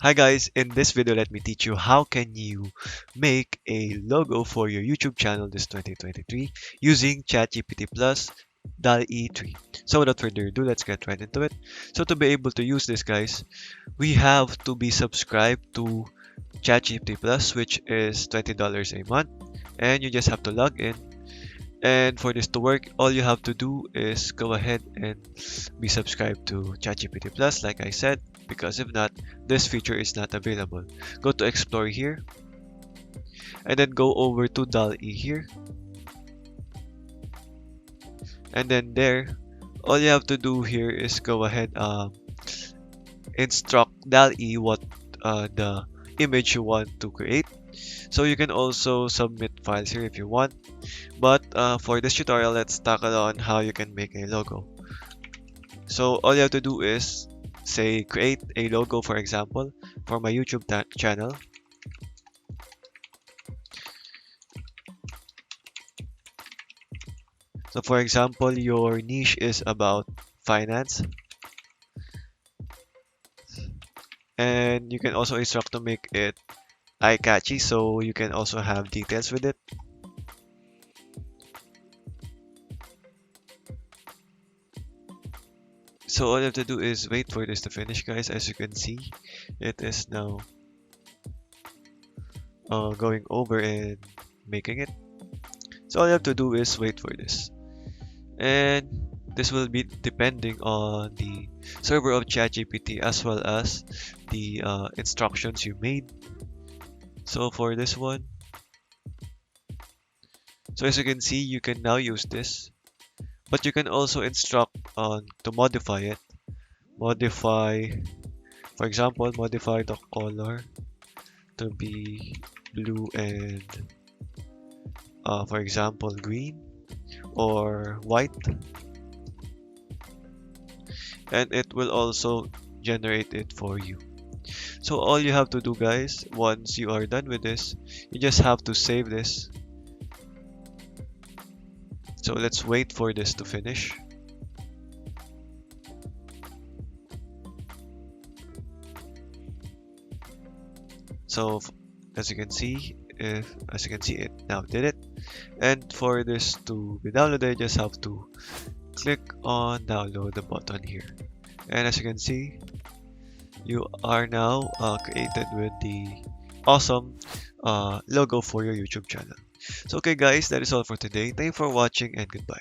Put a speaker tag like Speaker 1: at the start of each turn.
Speaker 1: Hi guys, in this video let me teach you how can you make a logo for your YouTube channel this 2023 using ChatGPT plus DALL-E 3. So without further ado, let's get right into it. So to be able to use this guys, we have to be subscribed to ChatGPT plus, which is $20 a month, and you just have to log in. And for this to work, all you have to do is go ahead and be subscribed to ChatGPT Plus, like I said, because if not, this feature is not available. Go to Explore here, and then go over to DALL-E here, and then there, all you have to do here is go ahead instruct DALL-E what the image you want to create. So you can also submit files here if you want. But for this tutorial, let's tackle on how you can make a logo. So all you have to do is say create a logo, for example, for my YouTube channel. So for example, your niche is about finance, and you can also instruct to make it eye-catchy, so you can also have details with it. So all you have to do is wait for this to finish, guys. As you can see, it is now going over and making it. So all you have to do is wait for this. And this will be depending on the server of ChatGPT as well as the instructions you made. So for this one, so as you can see, you can now use this, but you can also instruct on to modify it. Modify, for example, modify the color to be blue and for example green or white, and it will also generate it for you. So all you have to do, guys, once you are done with this, you just have to save this. So let's wait for this to finish. So as you can see, it now did it. And for this to be downloaded, you just have to click on download the button here. And as you can see, you are now created with the awesome logo for your YouTube channel. So okay guys, that is all for today. Thank you for watching and goodbye.